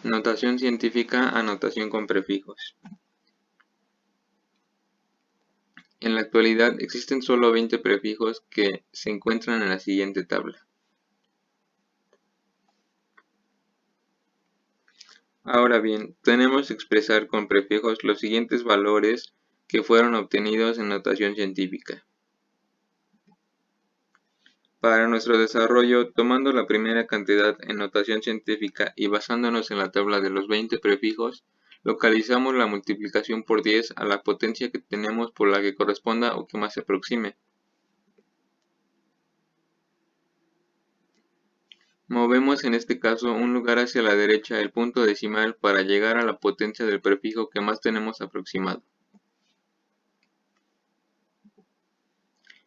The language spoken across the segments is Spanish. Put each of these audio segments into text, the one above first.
Notación científica a notación con prefijos. En la actualidad existen solo 20 prefijos que se encuentran en la siguiente tabla. Ahora bien, tenemos que expresar con prefijos los siguientes valores que fueron obtenidos en notación científica. Para nuestro desarrollo, tomando la primera cantidad en notación científica y basándonos en la tabla de los 20 prefijos, localizamos la multiplicación por 10 a la potencia que tenemos por la que corresponda o que más se aproxime. Movemos en este caso un lugar hacia la derecha el punto decimal para llegar a la potencia del prefijo que más tenemos aproximado.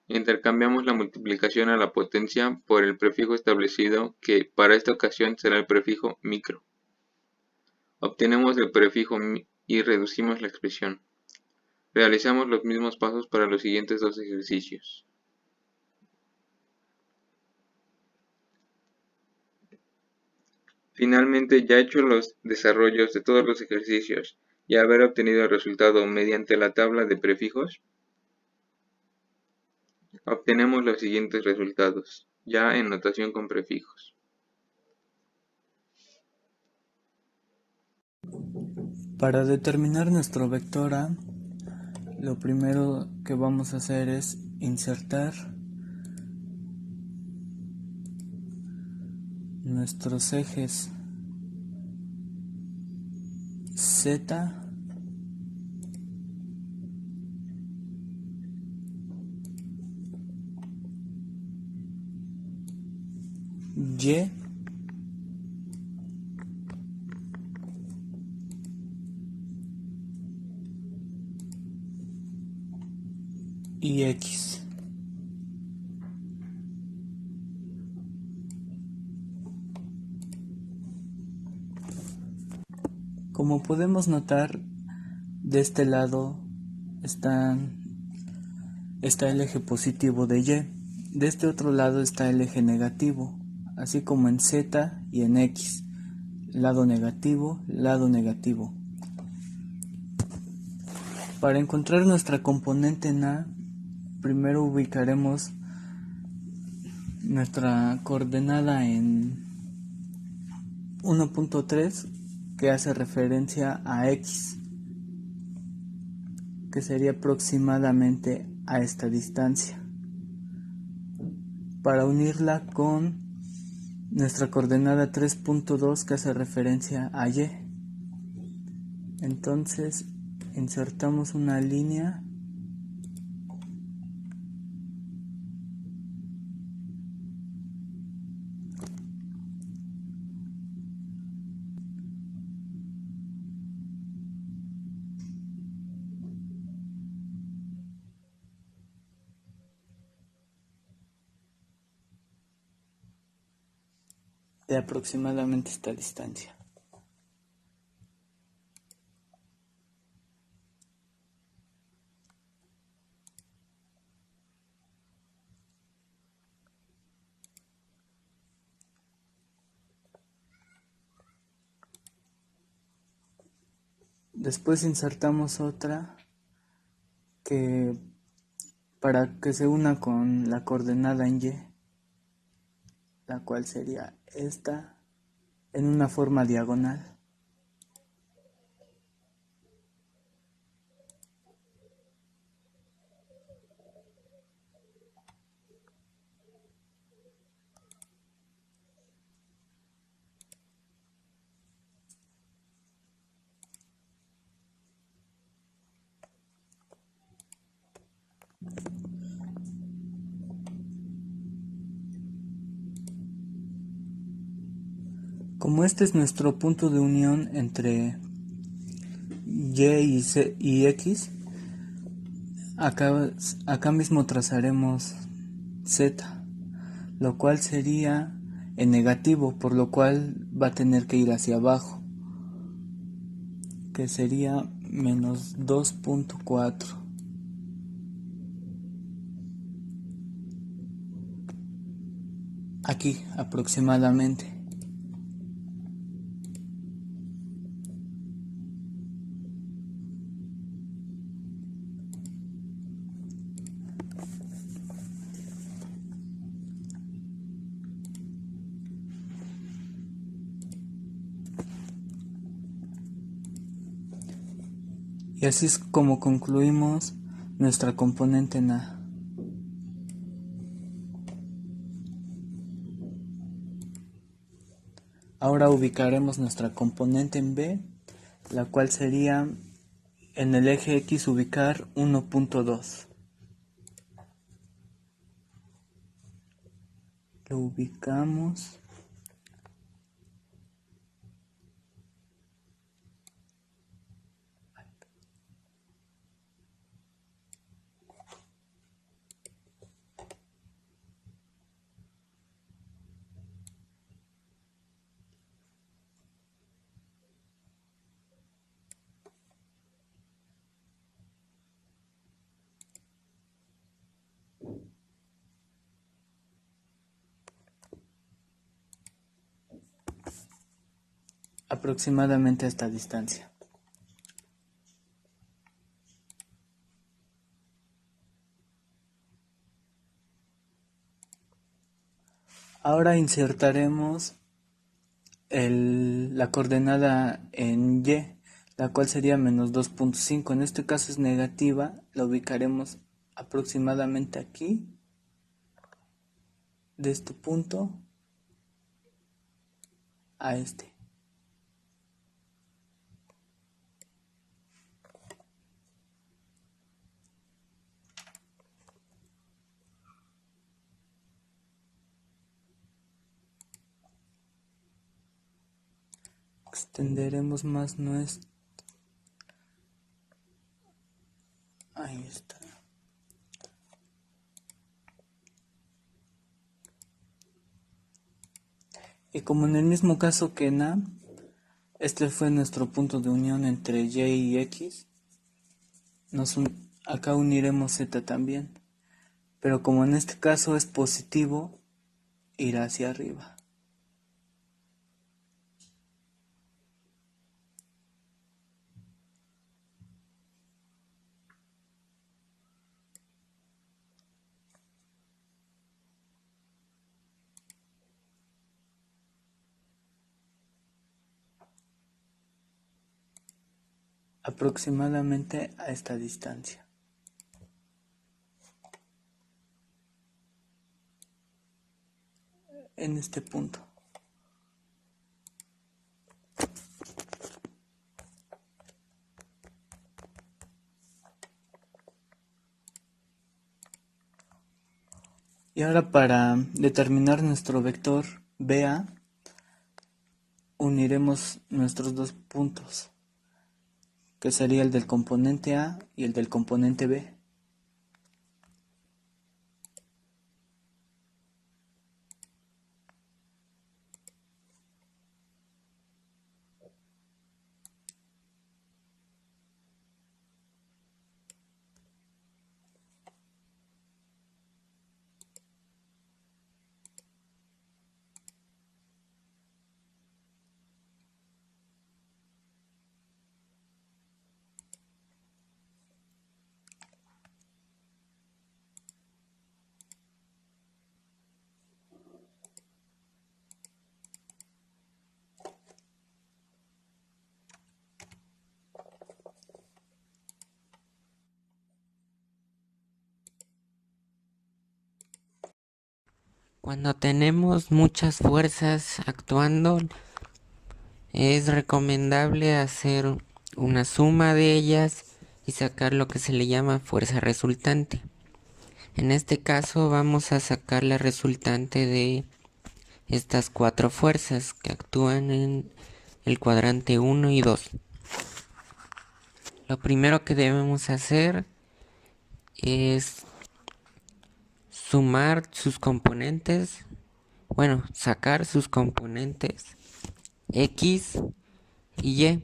Intercambiamos la multiplicación a la potencia por el prefijo establecido, que para esta ocasión será el prefijo micro. Obtenemos el prefijo y reducimos la expresión. Realizamos los mismos pasos para los siguientes dos ejercicios. Finalmente, ya hecho los desarrollos de todos los ejercicios y haber obtenido el resultado mediante la tabla de prefijos, obtenemos los siguientes resultados, ya en notación con prefijos. Para determinar nuestro vector A, lo primero que vamos a hacer es insertar nuestros ejes Z, Y y X. Como podemos notar, de este lado está el eje positivo de Y, de este otro lado está el eje negativo, así como en Z y en X, lado negativo, lado negativo. Para encontrar nuestra componente en A, primero ubicaremos nuestra coordenada en 1.3, que hace referencia a X, que sería aproximadamente a esta distancia, para unirla con nuestra coordenada 3.2, que hace referencia a Y. Entonces insertamos una línea de aproximadamente esta distancia. Después insertamos otra que para que se una con la coordenada en Y, la cual sería esta, en una forma diagonal. Como este es nuestro punto de unión entre y X, acá mismo trazaremos Z, lo cual sería en negativo, por lo cual va a tener que ir hacia abajo, que sería menos 2.4. Aquí aproximadamente. Y así es como concluimos nuestra componente en A. Ahora ubicaremos nuestra componente en B, la cual sería en el eje X ubicar 1.2. Lo ubicamos. Aproximadamente a esta distancia. Ahora insertaremos la coordenada en Y, la cual sería menos 2.5. En este caso es negativa, la ubicaremos aproximadamente aquí, de este punto a este. Extenderemos más nuestro. Ahí está. Y como en el mismo caso que en A, este fue nuestro punto de unión entre Y y X, acá uniremos Z también. Pero como en este caso es positivo, irá hacia arriba. Aproximadamente a esta distancia. En este punto. Y ahora para determinar nuestro vector BA, uniremos nuestros dos puntos, que sería el del componente A y el del componente B. Cuando tenemos muchas fuerzas actuando, es recomendable hacer una suma de ellas y sacar lo que se le llama fuerza resultante. En este caso vamos a sacar la resultante de estas 4 fuerzas que actúan en el cuadrante 1 y 2. Lo primero que debemos hacer es sumar sus componentes, sacar sus componentes X y Y.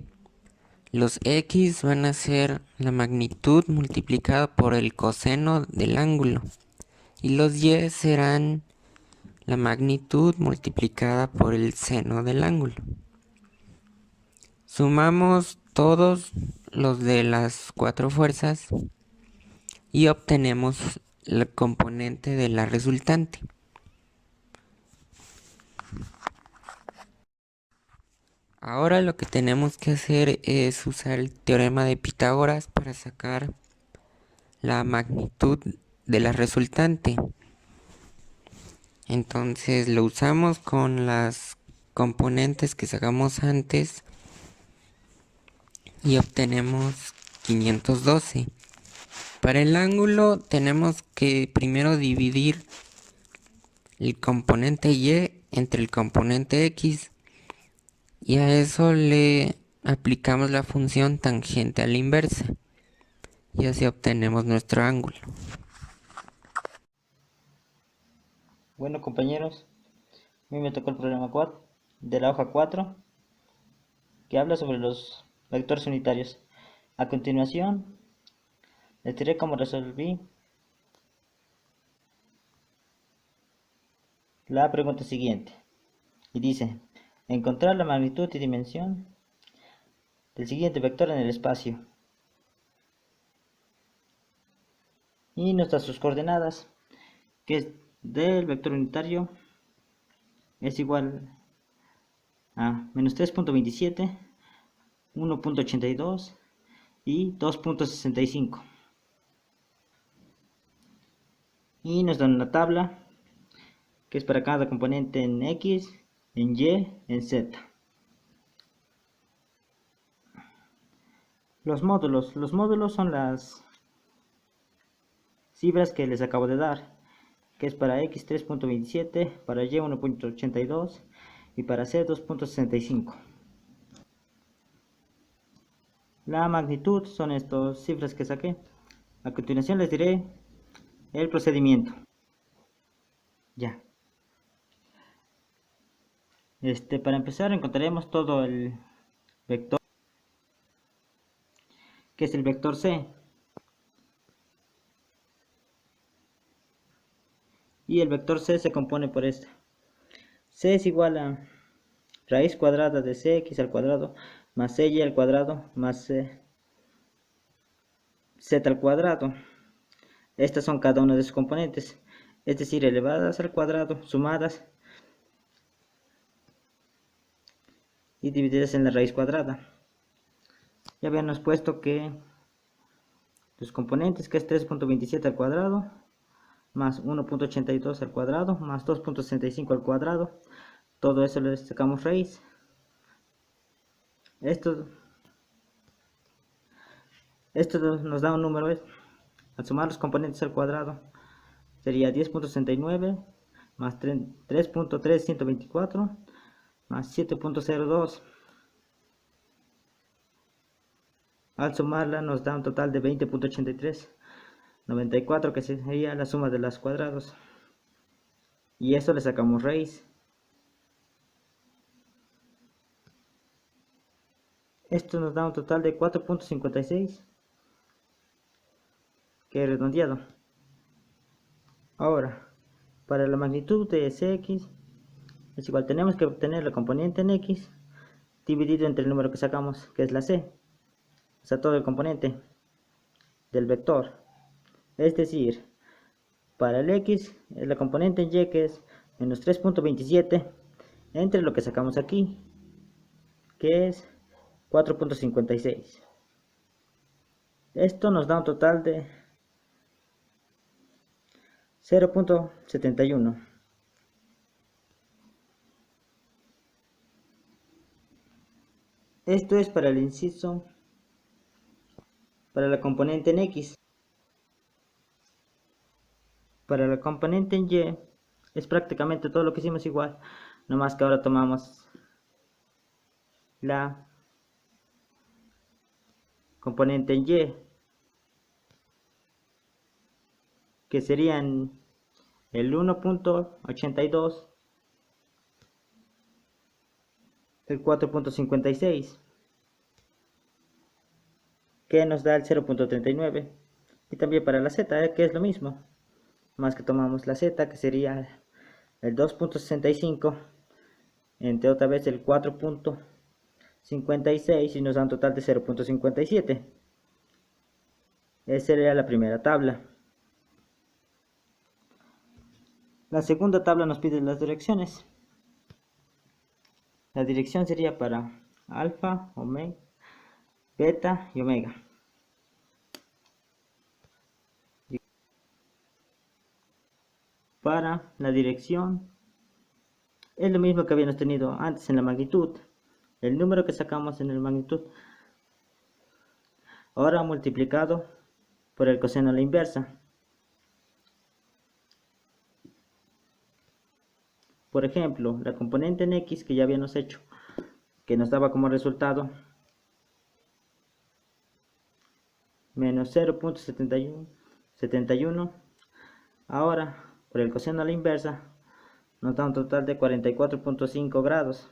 Los X van a ser la magnitud multiplicada por el coseno del ángulo y los Y serán la magnitud multiplicada por el seno del ángulo. Sumamos todos los de las 4 fuerzas y obtenemos el componente de la resultante. Ahora lo que tenemos que hacer es usar el teorema de Pitágoras para sacar la magnitud de la resultante. Entonces lo usamos con las componentes que sacamos antes y obtenemos 512. Para el ángulo tenemos que primero dividir el componente y entre el componente x y a eso le aplicamos la función tangente a la inversa y así obtenemos nuestro ángulo. Bueno, compañeros, a mí me tocó el problema 4 de la hoja 4 que habla sobre los vectores unitarios. A continuación les diré cómo resolví la pregunta siguiente y dice: encontrar la magnitud y dimensión del siguiente vector en el espacio, y nos da sus coordenadas, que es del vector unitario es igual a menos 3.27, 1.82 y 2.65, y nos dan una tabla que es para cada componente en X, en Y, en Z. Los módulos son las cifras que les acabo de dar, que es para X 3.27, para Y 1.82 y para Z 2.65. La magnitud son estas cifras que saqué. A continuación les diré el procedimiento. Ya. Para empezar encontraremos todo el vector, que es el vector C. Y el vector C se compone por este. C es igual a raíz cuadrada de cx al cuadrado más cy al cuadrado más z al cuadrado. Estas son cada una de sus componentes, es decir, elevadas al cuadrado, sumadas y divididas en la raíz cuadrada. Ya habíamos puesto que los componentes, que es 3.27 al cuadrado más 1.82 al cuadrado más 2.65 al cuadrado, todo eso le sacamos raíz. Esto nos da un número, al sumar los componentes al cuadrado sería 10.69 más 3.3124 más 7.02. Al sumarla nos da un total de 20.8394, que sería la suma de los cuadrados, y eso le sacamos raíz. Esto nos da un total de 4.56, que es redondeado. Ahora, para la magnitud de Cx es igual, tenemos que obtener la componente en X dividido entre el número que sacamos, que es la C, o sea, todo el componente del vector. Es decir, para el X, la componente en Y, que es menos 3.27, entre lo que sacamos aquí, que es 4.56. Esto nos da un total de 0.71. Esto es para el inciso, para la componente en X. Para la componente en Y es prácticamente todo lo que hicimos igual, nomás que ahora tomamos la componente en Y, que serían el 1.82, el 4.56, que nos da el 0.39, y también para la Z, que es lo mismo, más que tomamos la Z, que sería el 2.65 entre otra vez el 4.56 y nos da un total de 0.57. Esa sería la primera tabla. La segunda tabla nos pide las direcciones. La dirección sería para alfa, omega, beta y omega. Para la dirección es lo mismo que habíamos tenido antes en la magnitud. El número que sacamos en la magnitud ahora multiplicado por el coseno a la inversa. Por ejemplo, la componente en x que ya habíamos hecho, que nos daba como resultado menos 0.71, ahora por el coseno a la inversa nos da un total de 44.5 grados.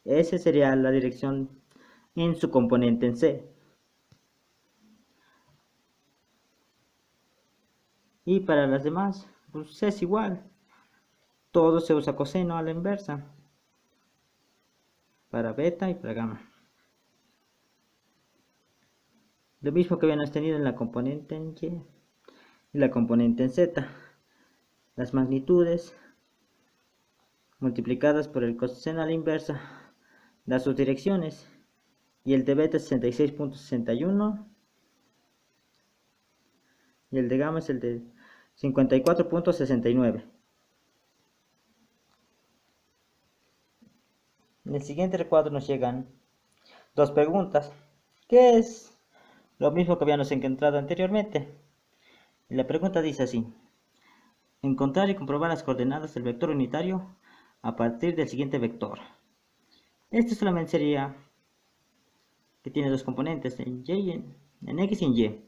Esa sería la dirección en su componente en C. Y para las demás, pues es igual. Todo se usa coseno a la inversa. Para beta y para gamma. Lo mismo que habíamos tenido en la componente en Y y la componente en Z. Las magnitudes multiplicadas por el coseno a la inversa da sus direcciones. Y el de beta es 66.61 y el de gamma es el de 54.69. En el siguiente recuadro nos llegan dos preguntas, que es lo mismo que habíamos encontrado anteriormente. Y la pregunta dice así: encontrar y comprobar las coordenadas del vector unitario a partir del siguiente vector. Este solamente sería que tiene dos componentes, en X y en Y.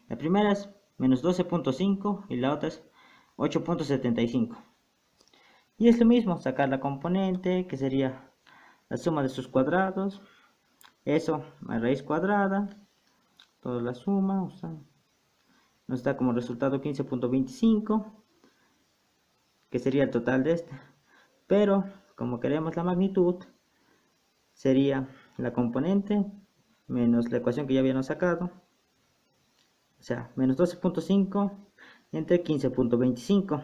La primera es menos 12.5 y la otra es 8.75. Y es lo mismo, sacar la componente, que sería la suma de sus cuadrados, eso a raíz cuadrada, toda la suma, nos da como resultado 15.25, que sería el total de este. Pero como queremos la magnitud, sería la componente menos la ecuación que ya habíamos sacado, o sea, menos 12.5 entre 15.25,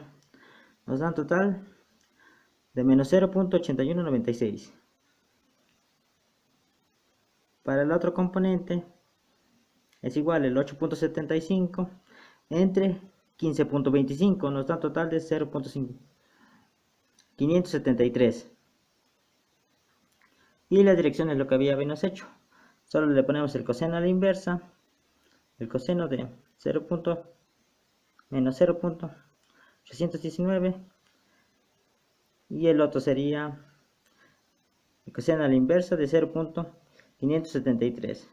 nos da un total de menos 0.8196. Para el otro componente es igual el 8.75 entre 15.25, nos da un total de 0.573. Y la dirección es lo que habíamos hecho. Solo le ponemos el coseno a la inversa, el coseno de menos 0.819 y el otro sería el coseno a la inversa de 0.573.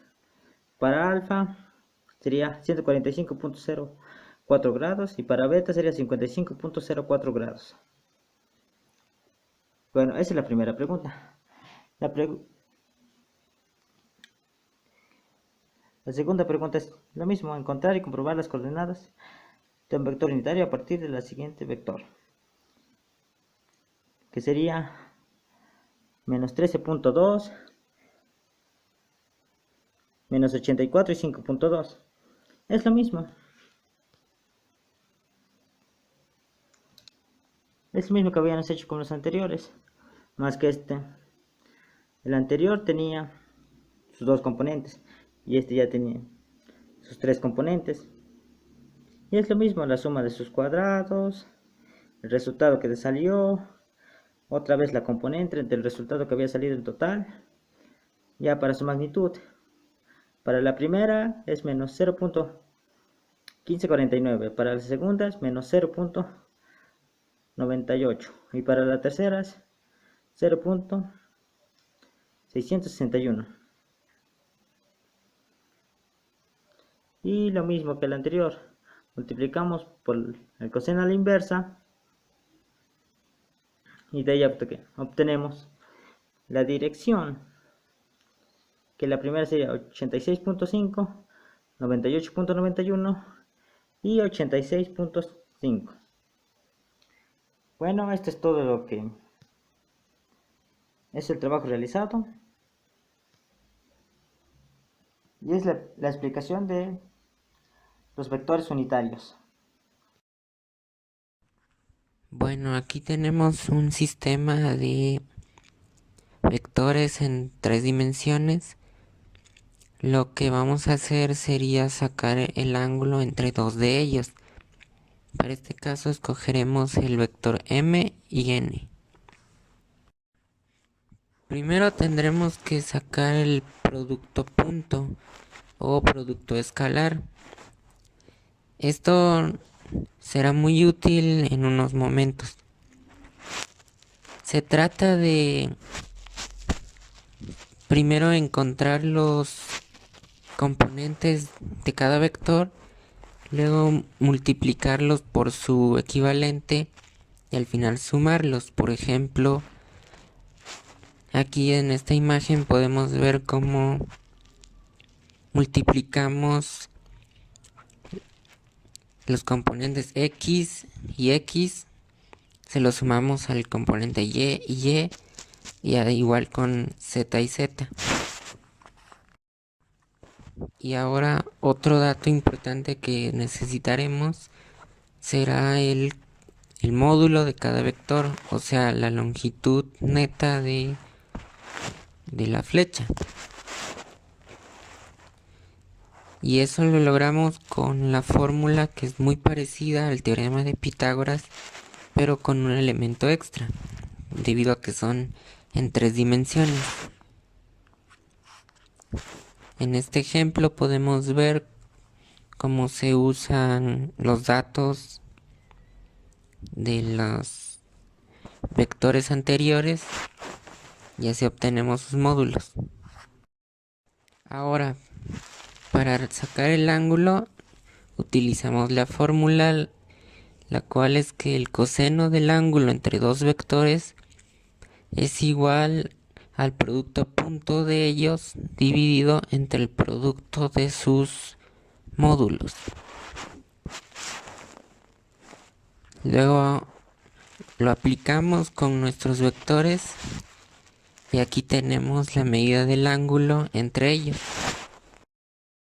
Para alfa sería 145.04 grados y para beta sería 55.04 grados. Bueno, esa es la primera pregunta. La segunda pregunta es lo mismo, encontrar y comprobar las coordenadas de un vector unitario a partir de la siguiente vector, que sería menos 13.2, menos 84 y 5.2. Es lo mismo. Es lo mismo que habíamos hecho con los anteriores, más que el anterior tenía sus dos componentes y este ya tenía sus tres componentes. Y es lo mismo, la suma de sus cuadrados, el resultado que te salió, otra vez la componente entre el resultado que había salido en total, ya para su magnitud. Para la primera es menos 0.1549, para la segunda es menos 0.98 y para la tercera es 0.661. Y lo mismo que el anterior, multiplicamos por el coseno a la inversa y de ahí obtenemos la dirección, que la primera sería 86.5, 98.91 y 86.5. Bueno, esto es todo lo que es el trabajo realizado y es la explicación de los vectores unitarios. Bueno, aquí tenemos un sistema de vectores en 3 dimensiones, lo que vamos a hacer sería sacar el ángulo entre dos de ellos. Para este caso escogeremos el vector m y n. Primero tendremos que sacar el producto punto o producto escalar. Esto será muy útil en unos momentos. Se trata de primero encontrar los componentes de cada vector, luego multiplicarlos por su equivalente y al final sumarlos. Por ejemplo, aquí en esta imagen podemos ver cómo multiplicamos los componentes x y x, se los sumamos al componente y igual con z y z. Y ahora otro dato importante que necesitaremos será el módulo de cada vector, o sea, la longitud neta de la flecha. Y eso lo logramos con la fórmula que es muy parecida al teorema de Pitágoras, pero con un elemento extra, debido a que son en 3 dimensiones. En este ejemplo podemos ver cómo se usan los datos de los vectores anteriores y así obtenemos sus módulos. Ahora, para sacar el ángulo utilizamos la fórmula, la cual es que el coseno del ángulo entre dos vectores es igual al producto punto de ellos dividido entre el producto de sus módulos. Luego lo aplicamos con nuestros vectores y aquí tenemos la medida del ángulo entre ellos.